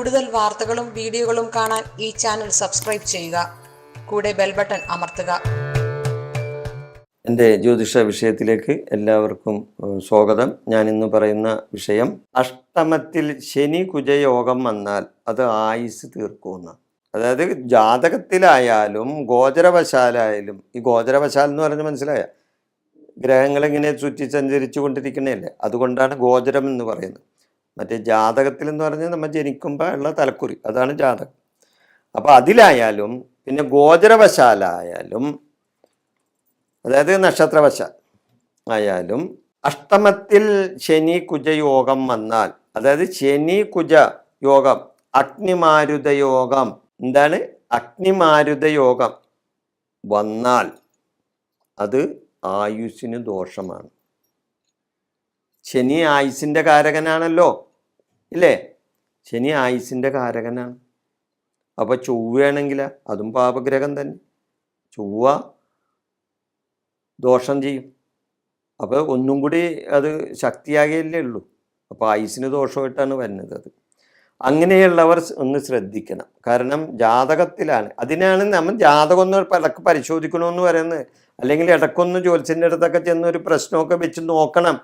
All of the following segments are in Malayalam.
കൂടുതൽ വാർത്തകളും വീഡിയോകളും കാണാൻ ഈ ചാനൽ സബ്സ്ക്രൈബ് ചെയ്യുക. കൂടെ ബെൽ ബട്ടൺ അമർത്തുക. എൻ്റെ ജ്യോതിഷ വിഷയത്തിലേക്ക് എല്ലാവർക്കും സ്വാഗതം. ഞാൻ ഇന്ന് പറയുന്ന വിഷയം, അഷ്ടമത്തിൽ ശനി കുജയോഗം വന്നാൽ അത് ആയുസ് തീർക്കുമെന്ന്. അതായത് ജാതകത്തിലായാലും ഗോചരവശാലായാലും, ഈ ഗോചരവശാൽ എന്ന് പറഞ്ഞ് മനസ്സിലായ ഗ്രഹങ്ങളിങ്ങനെ ചുറ്റി സഞ്ചരിച്ചു കൊണ്ടിരിക്കണല്ലേ, അതുകൊണ്ടാണ് ഗോചരം എന്ന് പറയുന്നത്. മറ്റേ ജാതകത്തിൽ എന്ന് പറഞ്ഞാൽ നമ്മൾ ജനിക്കുമ്പോൾ ഉള്ള തലക്കുറി, അതാണ് ജാതകം. അപ്പോൾ അതിലായാലും പിന്നെ ഗോചരവശാലായാലും, അതായത് നക്ഷത്രവശാൽ ആയാലും, അഷ്ടമത്തിൽ ശനി കുജയോഗം വന്നാൽ, അതായത് ശനി കുജ യോഗം, അഗ്നിമാരുതയോഗം, എന്താണ് അഗ്നിമാരുതയോഗം വന്നാൽ അത് ആയുസ്സിന് ദോഷമാണ്. ശനി ആയുസിൻ്റെ കാരകനാണല്ലോ, ഇല്ലേ? ശനി ആയുസിൻ്റെ കാരകനാണ്. അപ്പോൾ ചൊവ്വയാണെങ്കിൽ അതും പാപഗ്രഹം തന്നെ. ചൊവ്വ ദോഷം ചെയ്യും. അപ്പോൾ ഒന്നും കൂടി അത് ശക്തിയാകുകയല്ലേ ഉള്ളൂ. അപ്പോൾ ആയുസിന് ദോഷമായിട്ടാണ് വരുന്നത്. അത് അങ്ങനെയുള്ളവർ ഒന്ന് ശ്രദ്ധിക്കണം. കാരണം ജാതകത്തിലാണ്. അതിനാണ് നമ്മൾ ജാതകം ഒന്ന് പലക്ക് പരിശോധിക്കണമെന്ന് പറയുന്നത്. അല്ലെങ്കിൽ ഇടയ്ക്കൊന്ന് ജ്യോത്സ്യൻ്റെ അടുത്തൊക്കെ ചെന്ന് ഒരു പ്രശ്നമൊക്കെ വെച്ച് നോക്കണം.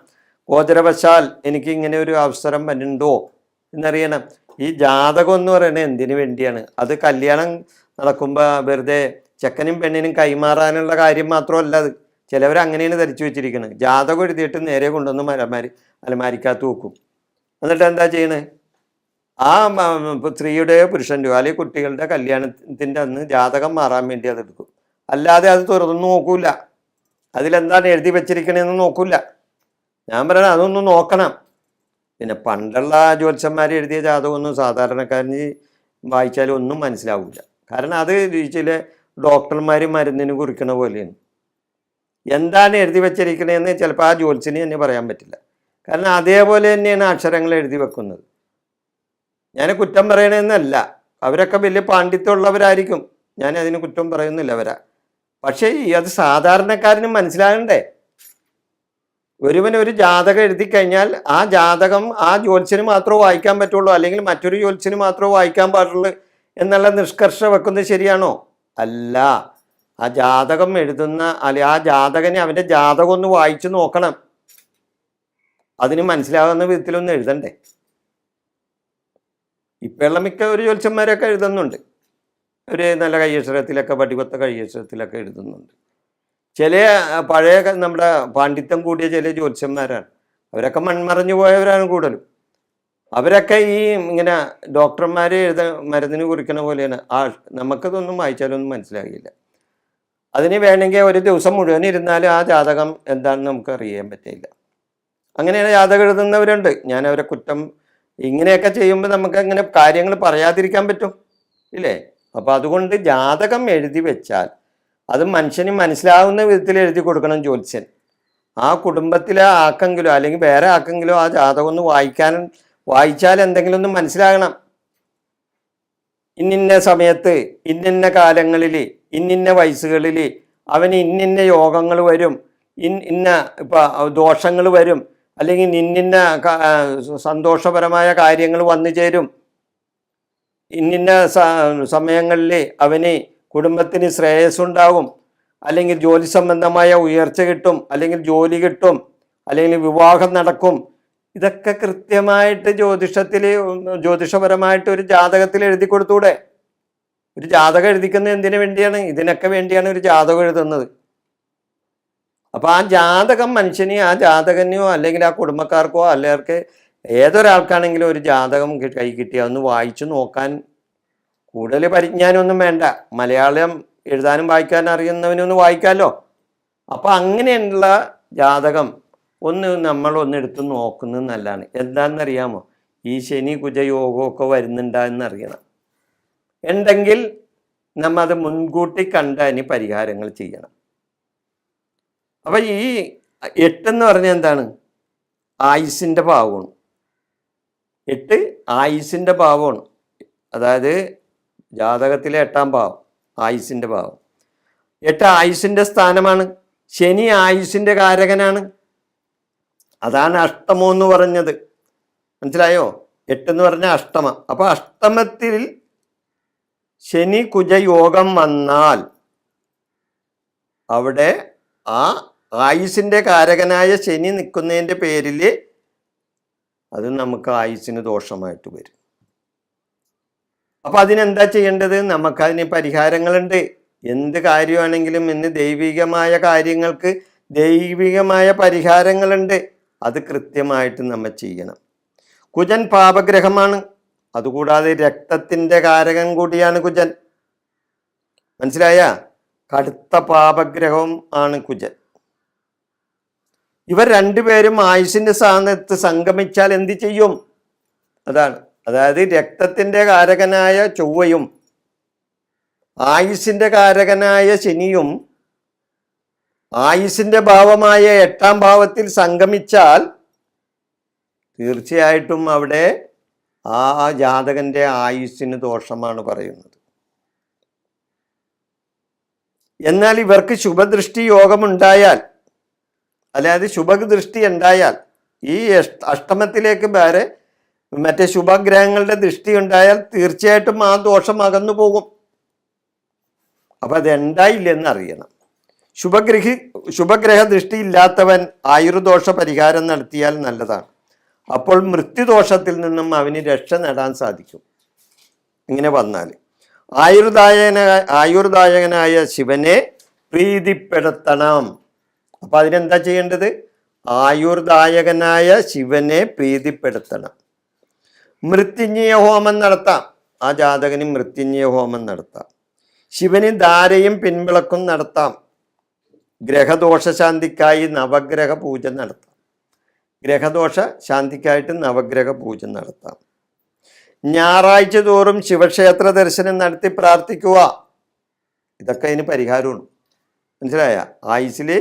ഗോചരവശാൽ എനിക്ക് ഇങ്ങനെ ഒരു അവസരം വരുന്നുണ്ടോ എന്നറിയണം. ഈ ജാതകം എന്ന് പറയുന്നത് എന്തിനു വേണ്ടിയാണ്? അത് കല്യാണം നടക്കുമ്പോൾ വെറുതെ ചെക്കനും പെണ്ണിനും കൈമാറാനുള്ള കാര്യം മാത്രമല്ല. അത് ചിലവർ അങ്ങനെയാണ് ധരിച്ചു വെച്ചിരിക്കുന്നത്. ജാതകം എഴുതിയിട്ട് നേരെ കൊണ്ടുവന്ന് അലമാരിക്കകത്ത് വെക്കും. എന്നിട്ട് എന്താ ചെയ്യണത്? ആ സ്ത്രീയുടെയോ പുരുഷൻ്റെയോ അല്ലെങ്കിൽ കുട്ടികളുടെ കല്യാണത്തിൻ്റെ അന്ന് ജാതകം മാറാൻ വേണ്ടി അതെടുക്കും. അല്ലാതെ അത് തുറന്നു നോക്കൂല. അതിലെന്താണ് എഴുതി വെച്ചിരിക്കണതെന്ന് നോക്കൂല. ഞാൻ പറയണത് അതൊന്നും നോക്കണം. പിന്നെ പണ്ടുള്ള ജ്യോത്സ്യന്മാർ എഴുതിയ ജാതകമൊന്നും സാധാരണക്കാരന് വായിച്ചാലും ഒന്നും മനസ്സിലാവില്ല. കാരണം അത് ചില ഡോക്ടർമാർ മരുന്നിന് കുറിക്കണ പോലെയാണ്. എന്താണ് എഴുതി വെച്ചിരിക്കണതെന്ന് ചിലപ്പോൾ ആ ജ്യോത്സ്യന് തന്നെ പറയാൻ പറ്റില്ല. കാരണം അതേപോലെ തന്നെയാണ് അക്ഷരങ്ങൾ എഴുതി വെക്കുന്നത്. ഞാൻ കുറ്റം പറയണമെന്നല്ല, അവരൊക്കെ വലിയ പാണ്ഡിത്യമുള്ളവരായിരിക്കും, ഞാൻ അതിന് കുറ്റം പറയുന്നില്ല അവരാ. പക്ഷേ അത് സാധാരണക്കാരന് മനസ്സിലാകണ്ടേ? ഒരു ജാതകം എഴുതി കഴിഞ്ഞാൽ ആ ജാതകം ആ ജ്യോത്സ്യന് മാത്രമേ വായിക്കാൻ പറ്റുള്ളൂ, അല്ലെങ്കിൽ മറ്റൊരു ജ്യോത്സ്യന് മാത്രമേ വായിക്കാൻ പാടുള്ളൂ എന്നുള്ള നിഷ്കർഷ വെക്കുന്നത് ശരിയാണോ? അല്ല. ആ ജാതകം എഴുതുന്ന അല്ലെങ്കിൽ ആ ജാതകനെ അവൻ്റെ ജാതകം ഒന്ന് വായിച്ചു നോക്കണം. അതിന് മനസ്സിലാകുന്ന വിധത്തിലൊന്ന് എഴുതണ്ടേ? ഇപ്പോഴുള്ള മിക്ക ഒരു ജ്യോത്സ്യന്മാരൊക്കെ എഴുതുന്നുണ്ട്. ഒരു നല്ല കയ്യക്ഷരത്തിലൊക്കെ, പടികൊത്ത കയ്യക്ഷരത്തിലൊക്കെ എഴുതുന്നുണ്ട്. ചില പഴയ നമ്മുടെ പാണ്ഡിത്യം കൂടിയ ചില ജ്യോത്സ്യന്മാരാണ്, അവരൊക്കെ മൺമറഞ്ഞു പോയവരാണ് കൂടുതലും. അവരൊക്കെ ഈ ഇങ്ങനെ ഡോക്ടർമാർ മരുന്നിന് കുറിക്കണ പോലെയാണ്. നമുക്കതൊന്നും വായിച്ചാലൊന്നും മനസ്സിലാകില്ല. അതിന് വേണമെങ്കിൽ ഒരു ദിവസം മുഴുവൻ ഇരുന്നാലും ആ ജാതകം എന്താണെന്ന് നമുക്ക് അറിയാൻ പറ്റില്ല. അങ്ങനെയാണ് ജാതകം എഴുതുന്നവരുണ്ട്. ഞാൻ അവരെ കുറ്റം, ഇങ്ങനെയൊക്കെ ചെയ്യുമ്പോൾ നമുക്ക് അങ്ങനെ കാര്യങ്ങൾ പറയാതിരിക്കാൻ പറ്റും, ഇല്ലേ? അപ്പോൾ അതുകൊണ്ട് ജാതകം എഴുതി വെച്ചാൽ അത് മനുഷ്യന് മനസ്സിലാവുന്ന വിധത്തിൽ എഴുതി കൊടുക്കണം ജ്യോത്സ്യൻ. ആ കുടുംബത്തിലെ ആക്കെങ്കിലോ അല്ലെങ്കിൽ വേറെ ആക്കെങ്കിലോ ആ ജാതകം ഒന്ന് വായിച്ചാൽ എന്തെങ്കിലും ഒന്ന് മനസ്സിലാകണം. ഇന്നിന്ന സമയത്ത്, ഇന്നിന്ന കാലങ്ങളിൽ, ഇന്നിന്ന വയസ്സുകളിൽ അവന് ഇന്നിന്ന യോഗങ്ങൾ വരും, ഇന്ന ദോഷങ്ങൾ വരും, അല്ലെങ്കിൽ ഇന്നിന്ന സന്തോഷപരമായ കാര്യങ്ങൾ വന്നു ചേരും, ഇന്നിന്ന സമയങ്ങളിൽ അവന് കുടുംബത്തിന് ശ്രേയസ്സുണ്ടാകും, അല്ലെങ്കിൽ ജോലി സംബന്ധമായ ഉയർച്ച കിട്ടും, അല്ലെങ്കിൽ ജോലി കിട്ടും, അല്ലെങ്കിൽ വിവാഹം നടക്കും. ഇതൊക്കെ കൃത്യമായിട്ട് ജ്യോതിഷപരമായിട്ട് ഒരു ജാതകത്തിൽ എഴുതി കൊടുത്തൂടെ? ഒരു ജാതകം എഴുതിക്കുന്നത് എന്തിനു വേണ്ടിയാണ്? ഇതിനൊക്കെ വേണ്ടിയാണ് ഒരു ജാതകം എഴുതുന്നത്. അപ്പോൾ ആ ജാതകം മനുഷ്യന്, ആ ജാതകനെയോ അല്ലെങ്കിൽ ആ കുടുംബക്കാർക്കോ അല്ലെങ്കിൽ ഏതൊരാൾക്കാണെങ്കിലും ഒരു ജാതകം കൈ കിട്ടിയാൽ ഒന്ന് വായിച്ചു നോക്കാൻ കൂടുതൽ പരിജ്ഞാനമൊന്നും വേണ്ട. മലയാളം എഴുതാനും വായിക്കാനും അറിയുന്നവനൊന്ന് വായിക്കാമല്ലോ. അപ്പോൾ അങ്ങനെയുള്ള ജാതകം നമ്മളൊന്ന് എടുത്ത് നോക്കുന്നത് നല്ലതാണ്. എന്താണെന്നറിയാമോ? ഈ ശനി കുജയോഗമൊക്കെ വരുന്നുണ്ടെന്ന് അറിയണം. ഉണ്ടെങ്കിൽ നമ്മൾ അത് മുൻകൂട്ടി കണ്ടതിന് പരിഹാരങ്ങൾ ചെയ്യണം. അപ്പം ഈ 8 എന്ന് പറഞ്ഞാൽ എന്താണ്? ആയുസിൻ്റെ ഭാവമാണ്. 8 ആയുസിൻ്റെ ഭാവമാണ്. അതായത് ജാതകത്തിലെ 8-ാം ഭാവം ആയുസിൻ്റെ ഭാവം. 8 ആയുസിൻ്റെ സ്ഥാനമാണ്. ശനി ആയുസിൻ്റെ കാരകനാണ്. അതാണ് അഷ്ടമം എന്ന് പറഞ്ഞത്. മനസ്സിലായോ? 8 എന്ന് പറഞ്ഞാൽ അഷ്ടമം. അപ്പൊ അഷ്ടമത്തിൽ ശനി കുജ യോഗം വന്നാൽ അവിടെ ആ ആയുസിന്റെ കാരകനായ ശനി നിൽക്കുന്നതിൻ്റെ പേരിൽ അത് നമുക്ക് ആയുസിന് ദോഷമായിട്ട് വരും. അപ്പൊ അതിനെന്താ ചെയ്യേണ്ടത്? നമുക്കതിന് പരിഹാരങ്ങളുണ്ട്. എന്ത് കാര്യമാണെങ്കിലും ഇന്ന് ദൈവികമായ കാര്യങ്ങൾക്ക് ദൈവികമായ പരിഹാരങ്ങളുണ്ട്. അത് കൃത്യമായിട്ട് നമ്മൾ ചെയ്യണം. കുജൻ പാപഗ്രഹമാണ്. അതുകൂടാതെ രക്തത്തിൻ്റെ കാരകൻ കൂടിയാണ് കുജൻ. മനസ്സിലായ? കടുത്ത പാപഗ്രഹവും ആണ് കുജൻ. ഇവർ രണ്ടുപേരും ആയുസിന്റെ സ്ഥാനത്ത് സംഗമിച്ചാൽ എന്ത് ചെയ്യും? അതാണ്. അതായത് രക്തത്തിൻ്റെ കാരകനായ ചൊവ്വയും ആയുസിന്റെ കാരകനായ ശനിയും ആയുസിന്റെ ഭാവമായ 8-ാം ഭാവത്തിൽ സംഗമിച്ചാൽ തീർച്ചയായിട്ടും അവിടെ ആ ജാതകന്റെ ആയുസ്സിന് ദോഷമാണ് പറയുന്നത്. എന്നാൽ ഇവർക്ക് ശുഭദൃഷ്ടി യോഗമുണ്ടായാൽ, അതായത് ശുഭദൃഷ്ടി ഉണ്ടായാൽ, ഈ അഷ്ടമത്തിലേക്ക് വേറെ മറ്റേ ശുഭഗ്രഹങ്ങളുടെ ദൃഷ്ടി ഉണ്ടായാൽ തീർച്ചയായിട്ടും ആ ദോഷം അകന്നു പോകും. അപ്പൊ അതുണ്ടായില്ലെന്ന് അറിയണം. ശുഭഗ്രഹ ദൃഷ്ടി ഇല്ലാത്തവൻ ആയുർദോഷ പരിഹാരം നടത്തിയാൽ നല്ലതാണ്. അപ്പോൾ മൃത്യുദോഷത്തിൽ നിന്നും അവന് രക്ഷ നേടാൻ സാധിക്കും. ഇങ്ങനെ വന്നാൽ ആയുർദായകനായ ശിവനെ പ്രീതിപ്പെടുത്തണം. അപ്പൊ അതിനെന്താ ചെയ്യേണ്ടത്? ആയുർദായകനായ ശിവനെ പ്രീതിപ്പെടുത്തണം. മൃത്യുഞ്ജയ ഹോമം നടത്താം. ആ ജാതകന് മൃത്യുഞ്ജയ ഹോമം നടത്താം. ശിവന് ധാരയും പിൻവിളക്കും നടത്താം. ഗ്രഹദോഷ ശാന്തിക്കായി നവഗ്രഹ പൂജ നടത്താം. ഗ്രഹദോഷ ശാന്തിക്കായിട്ട് നവഗ്രഹ പൂജ നടത്താം. ഞായറാഴ്ച തോറും ശിവക്ഷേത്ര ദർശനം നടത്തി പ്രാർത്ഥിക്കുക. ഇതൊക്കെ അതിന് പരിഹാരമാണ്. മനസ്സിലായ? ആയുസിലെ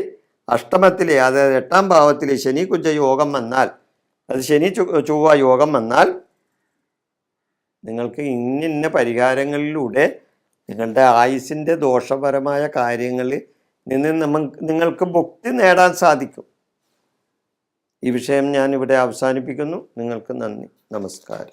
അഷ്ടമത്തിലെ, അതായത് 8-ാം ഭാവത്തിലെ ശനി കുജ യോഗം വന്നാൽ, അത് ശനി ചൊവ്വ യോഗം വന്നാൽ നിങ്ങൾക്ക് ഇന്ന പരിഹാരങ്ങളിലൂടെ നിങ്ങളുടെ ആയുസിൻ്റെ ദോഷപരമായ കാര്യങ്ങളിൽ നിന്ന് നിങ്ങൾക്ക് മുക്തി നേടാൻ സാധിക്കും. ഈ വിഷയം ഞാൻ ഇവിടെ അവസാനിപ്പിക്കുന്നു. നിങ്ങൾക്ക് നന്ദി, നമസ്കാരം.